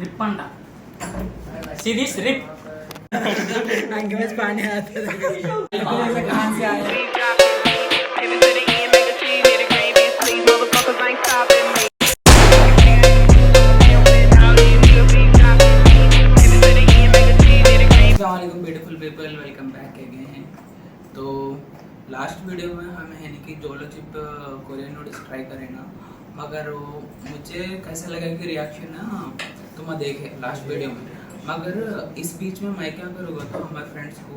Rib अंडा सीधी rib आंखें में पानी आता है कहां से आया beautiful people welcome back again. तो लास्ट वीडियो में हम है कि जोलो चिप कोरियन नूडल्स ट्राई करें ना, मगर वो मुझे कैसा लगा कि रिएक्शन ना तुम देखे लास्ट वीडियो में। मगर इस बीच में मैं क्या करूँगा तो हमारे फ्रेंड्स को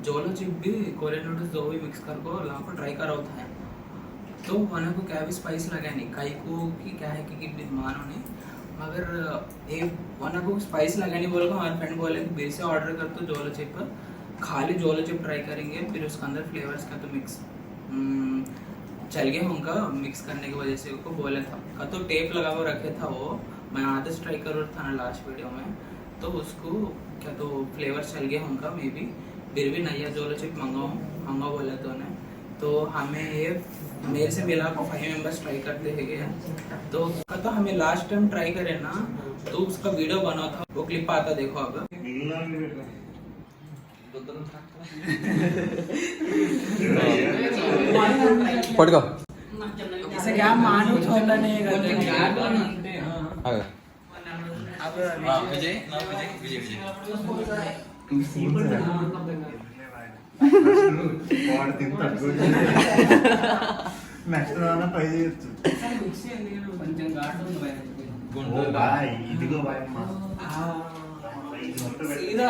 जोलो चिप भी कोरियन नूडल्स दो भी मिक्स कर को ला को ट्राई करा होता है। तो वन को क्या भी स्पाइस लगा नहीं कई को कि क्या है कि मानो नहीं, मगर ये वन को स्पाइस लगा नहीं बोल हमारे फ्रेंड बोले कि बेस से ऑर्डर कर तो जोलो चिप खाली जोलो चिप ट्राई करेंगे, फिर उसके अंदर फ्लेवर्स का तो मिक्स चल गया उनका मिक्स करने की वजह से उनको बोला था तो टेप लगा हुआ रखे था वो मैं आधा स्ट्राइक कर रहा था ना लास्ट वीडियो में, तो उसको क्या तो फ्लेवर्स चल गया उनका मे बी फिर भी नया जोलो चिप मंगाओ बोला तो ने। तो हमें ये मेरे से मिला को 5 मेंबर्स ट्राई करते हैं तो हमें लास्ट टाइम ट्राई करे ना तो उसका वीडियो बना था, वो क्लिप आता देखो अब पड़को इसे क्या मानो छोड़ना नहीं है अब विजय నెక్స్ట్ రానా ట్రై చేయొచ్చు కొంచెం ఘాటు ఉంది ఓ బాయ్ ఇదిగో బాయ్ అమ్మ सीधा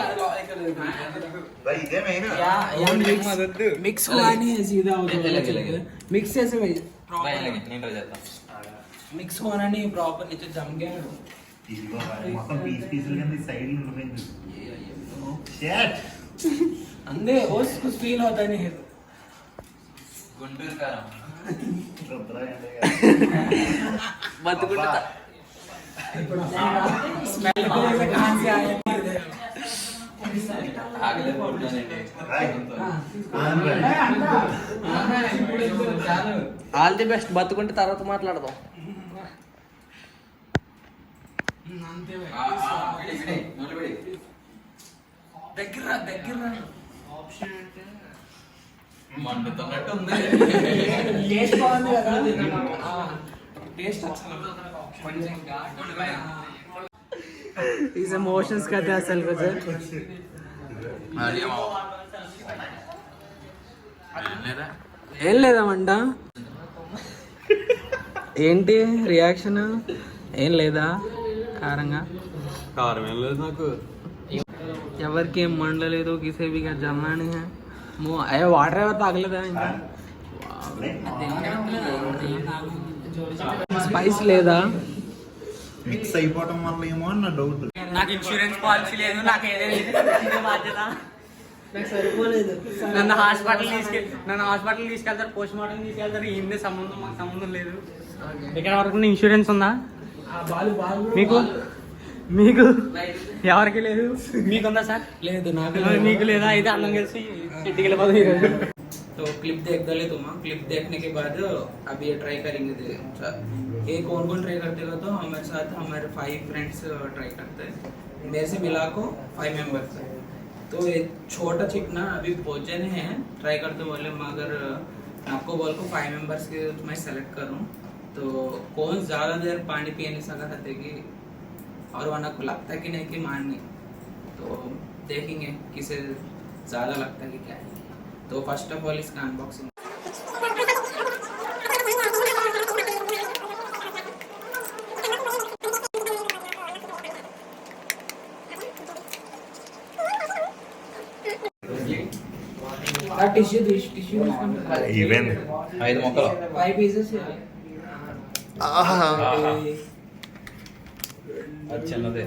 भाई इधर में ना या मिक्स हुआ नहीं है सीधा हो मिक्स ऐसे भाई నేను ట్రై చేస్తా मिक्स होना नहीं प्रॉपर नीचे जम गया ఇదిగో బాయ్ మొత్తం పీసులు కింద సైడ్ లో ఉంటుంది షట్ अंदे होश कुछ फील होता नहीं है గుంటూరు కారం బతుకుంటా स्मेल कहां से आया ఆగలే పోతానండి ఆల్ ది బెస్ట్ బతుకుంటే తర్వాత మాట్లాడదాం దగ్గర మండుతున్నట్టు ఉంది టేస్ట్ బాగుంది కదా టేస్ట్ इस इमोशंस कहते हैं असल वजह ఏం లేదామంట ఏంటి రియాక్షన్ ఏం లేదా కారంగా కారం ఏం లేదు నాకు ఎవరికి ఏం మండలేదు కిసే भी जमना नहीं है అయ్యో వాటర్ ఎవరు తాగలేదా ఇంకా స్పైస్ లేదా మిక్స్ అయిపోవడం వల్ల ఏమో అని నా డౌట్ నాకు ఇన్సూరెన్స్ పాలసీ లేదు నాకు ఏదైనా బాధ్యత నాకు సరిపోలేదు నన్ను హాస్పిటల్ తీసుకెళ్తారు పోస్ట్ మార్టం తీసుకెళ్తారు ఏంది సంబంధం మాకు సంబంధం లేదు ఇక్కడ వరకు ఇన్సూరెన్స్ ఉందా మీకు ఎవరికి లేదు మీకుందా సార్ లేదు నాకు మీకు లేదా అయితే అన్నం కలిసి ఇంటికి వెళ్ళిపోతుంది ఈరోజు तो क्लिप देख दले तुम क्लिप देखने के बाद अभी ये ट्राई करेंगे ये कौन ट्राई करते हो तो हमारे साथ हमारे 5 फ्रेंड्स ट्राई करते हैं, मेरे से मिला को 5 मेंबर्स है। तो ये छोटा चिप ना अभी भोजन है ट्राई करते बोले, मगर आपको बोल को 5 मेंबर्स के मैं सेलेक्ट करूँ तो कौन ज़्यादा देर पानी पी नहीं सका था कि और वरना को लगता कि नहीं कि माननी, तो देखेंगे किसे ज़्यादा लगता है कि क्या है। तो फर्स्ट ऑफ ऑल इसका अनबॉक्सिंग टिश्यू ఈవెన్ 5 మొక్కలు 5 pieces అది చిన్నదే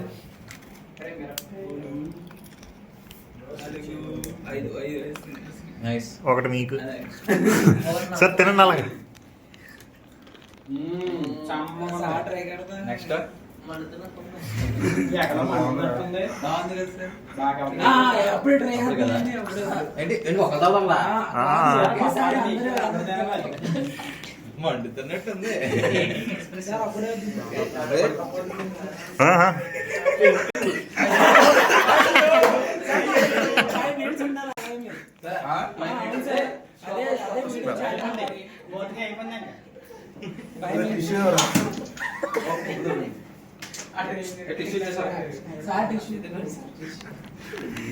నైస్ ఒకటి మీకు సార్ తినండి అలాగే ट्राई करता है నెక్స్ట్ అప్పుడే ట్రై కదా అప్పుడే ఏంటి ఒక దావల్లా మండుతున్నట్టుంది.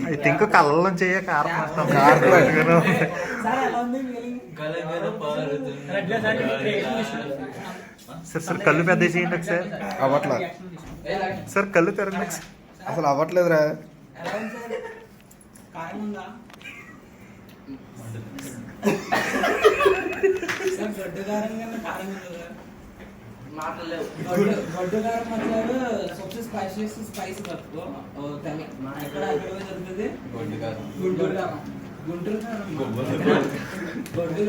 ఐ థింక్ కళ్ళలో చెయ్య కారం సార్ సార్ కళ్ళు పెద్ద చేయండి ఒకసారి. అవ్వట్లా సార్ కళ్ళు తెరండి అసలు అవ్వట్లేదురా. గొడ్డు కారం మతలబ్ सबसे స్పైసీ కట్టుకో ఎక్కడ దొరుకుతుంది గుంటూరు కారం గొడ్డు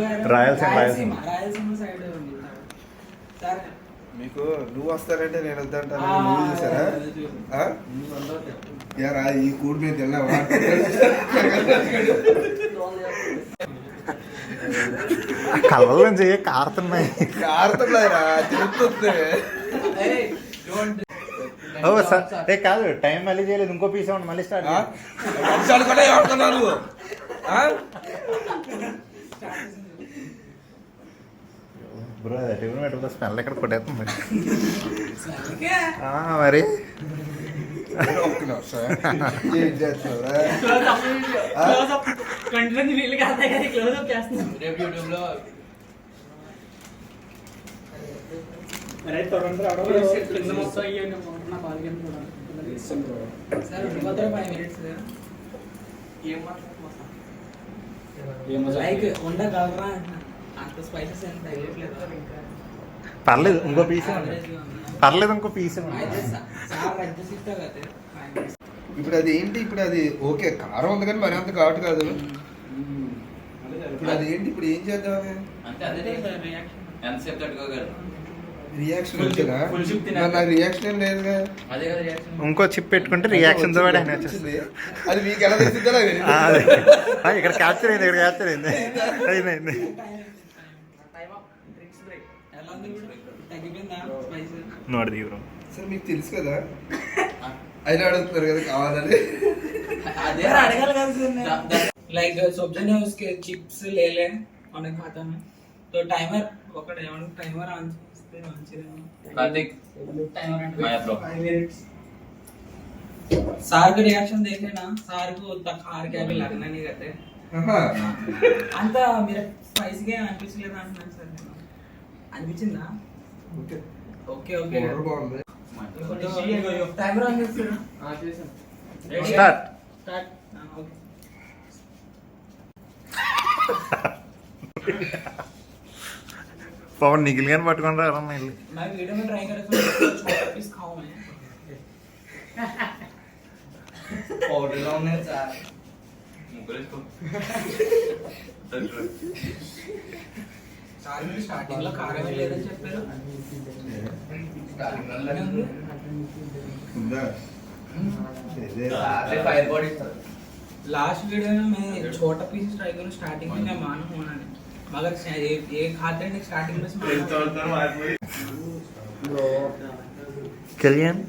కారం రాయలసీమ సైడ్ ఉంది సార్. మీకు నువ్వు వస్తారంటే నేను వద్దంటాను. నువ్వు చూసారా యారా ఈ కూడి మీద తిన్నావా? కళ్ళలో చెయ్య కారుతున్నాయి. ఆడుతున్నాయిరా తిరుగుతుంది. ఓ సార్ ఏ కాదు టైం మళ్ళీ చేయలేదు. ఇంకో పీస్ ఇవ్వండి మళ్ళీ స్టార్ట్. కూడా ఆడుతున్నాను. బ్రో టిఫిన్ పెట్టకుండా స్మెల్ ఎక్కడ కొట్టేస్తుంది మరి. ఒక్క నిమిషం. ఏం చేస్తున్నావురా? పర్లేదు ఇంకో పీస్ పర్లేదు ఇంకో పీస్. ఇప్పుడు అది ఏంటి? ఇప్పుడు అది ఓకే కారం ఉంది కానీ మరి అంత ఘాటు కాదు. ఇప్పుడు అది ఏంటి? ఇప్పుడు ఏం చేద్దాం? రియాక్షన్ వచ్చిందా? నాకు రియాక్షన్ ఏం లేదుగా. ఇంకో చిప్ పెట్టుకుంటే రియాక్షన్ తో అది మీకు ఎలా తెలిసిందో ఇక్కడ క్యాప్చర్ అయింది. ఇక్కడ క్యాప్చర్ అయింది. అయింది నోడి దిగురు. సార్ మీకు తెలుసు కదా అయినా అడుగుతున్నారు కదా కావాలని. लाइक सोचा ने उसके चिप्स ले ले उन्हें खाता में तो टाइमर पकड़े और timer on Kartik timer Maya bro 5 minutes सार का रिएक्शन देखे ना सार को तखार के अभी लगना नहीं करते अंत मेरे स्पाइस के అనిపించలేదు అంటున్నాను సార్ నేను. అనిపించిందా? ఓకే ఓకే ఓకే బాగుంది. టైమర్ ఆన్ చేస్తున్నా. చేశాను. Start start. Okay Pavan Nikhil గాని పట్టుకొని రారమ్మా వెళ్ళి. मैं वीडियो में ट्राई कर रहा था छोटा पीस खाऊं मैं पाउडर लाऊंगा चार मुकलेsko సార్ మీరు స్టార్టింగ్ లో కారం లేదని చెప్పారు. స్టార్టింగ్ లోనే ఉంది. ఉందా? अरे फायर बॉडी लास्ट वीडियो में मैं छोटा पीस ट्राई करूं स्टार्टिंग में मैं मानूं होना नहीं मगर ये खाते हैं स्टार्टिंग में కళ్యాణ్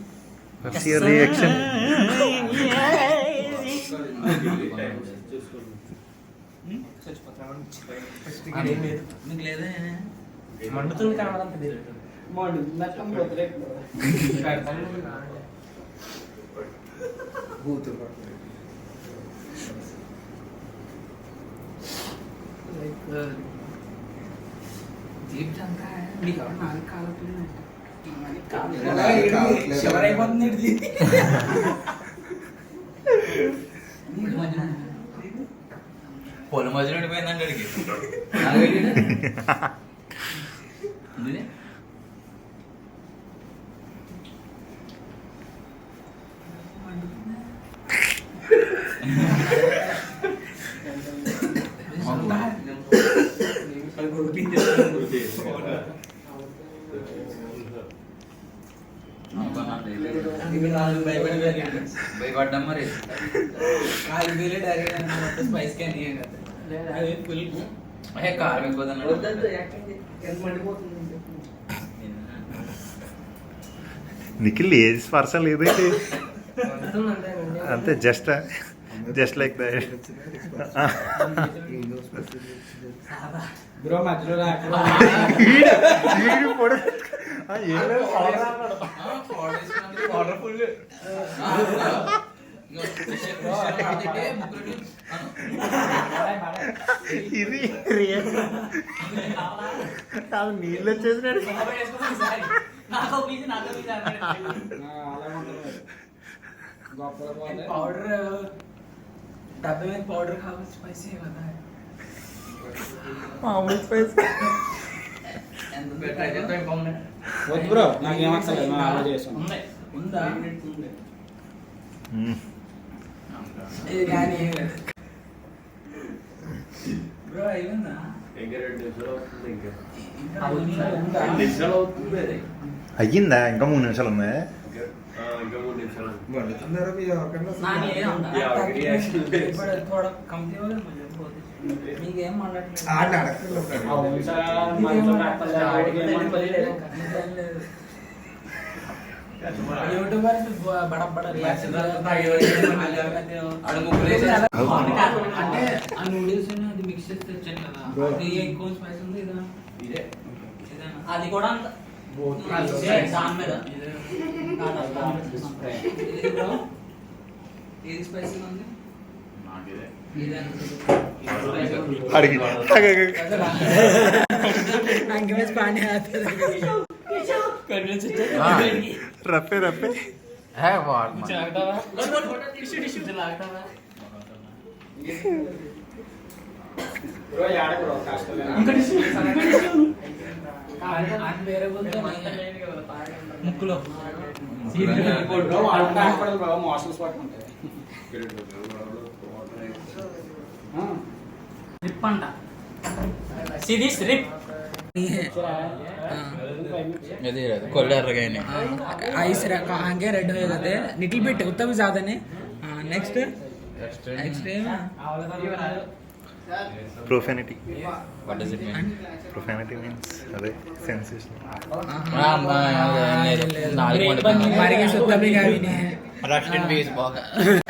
what's your reaction? మీకు లేదా మండుతుంది కనబడండి. జీప్ చంతా నీకు ఎవరు నాలుగు కాలవుతుంది కావట్లేదు. ఎవరైపోతుంది పొల మధ్యలో ఉండిపోయిందండి అడిగి భయపడ్డా మరి स्पाइस क्या नहीं है फुल ఏ కారం ఎక్కువ నిఖిల్ ఏజ్ స్పర్శ లేదండి అంతే జస్ట్ లైక్ దట్ బ్రో మధ్యలో పవర్ఫుల్ ఇది నీళ్ళు వచ్చేసినాడు पाउडर डब्बे में पाउडर खाओ स्पाइसी होता है మామూలు స్పైస్ వద్దు బ్రో నాకేం అసలు మా అలా చేసాం ఉందా ఇది కానీ బ్రో అయిందా అయ్యిందా ఇంకా 3 నిమిషాలు ఉందా थोड़ा कम थी మీకేం యూట్యూబర్ బడ బడ రియాక్షన్ అంటే ఆ నూడిల్స్ అది మిక్స్ చేసి తెచ్చాను కదా అది ఎక్కువ స్పైస్ ఉంది ఇదే అది కూడా అంత దాని మీద ఏది స్పైసీ ఉంది అడిగి पानी రప్పే है वार బ్రో యాడ బ్రో కాస్టల్ వేరే ముక్కులో బ్రో వాళ్ళ బ్రో మోసల్స్ పట్టుకుంటాయి రిప్ అంట సిరీస్ రిప్ यदि कोल्डर गए आइस रखा आगे रेड हो जाते लिटिल बिट उतना भी ज्यादा नहीं next profanity what does it mean profanity means అదే సెన్సేషన్ हमारे के सुद्धा भी क्या भी नहीं है रेस्ट इन पीस बहुत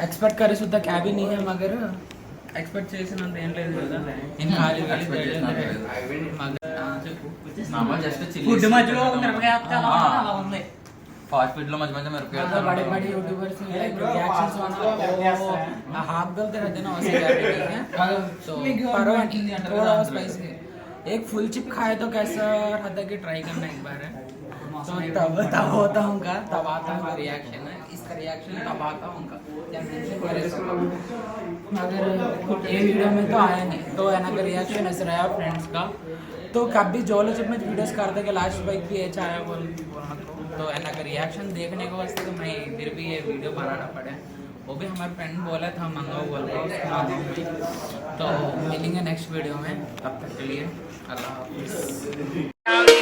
एक्सपेक्ट करे सुद्धा क्या भी नहीं है मगर एक्सपेक्ट చేసినంత ఏం లేదు కదా నేను ఖాళీ మామ జస్ట్ చిల్లీ ఫుడ్ మధ్యలో మిరపకాయ వేస్తే అలా ఉంది फास्ट फूड లో మధ్య మధ్య మిరపకాయ बड़े बड़े यूट्यूबर्स रिएक्शंस वाला हाथ गलते रहते ना वैसे क्या तो परो थोड़ा स्पाइसी एक फुल चिप खाए तो कैसा रहता कि ट्राई करना एक बार है तो तब होता हूँ तब आता हूँ रिएक्शन है इसका रिएक्शन तब आता हूँ अगर ये वीडियो में तो आया नहीं तो है ना रिएक्शन ऐसा रहा फ्रेंड्स का तो कभी जोलो चिप में वीडियोस करते कि लास्ट बाइक भी ऐसा आया बोलना तो है ना रिएक्शन देखने को वास्ते तो मैं फिर भी ये वीडियो बनाना पड़े वो भी हमारे फ्रेंड बोला था मंगाओ बोल रहा तो मिलेंगे नेक्स्ट वीडियो में तब तक के लिए अल्लाह हाफिज़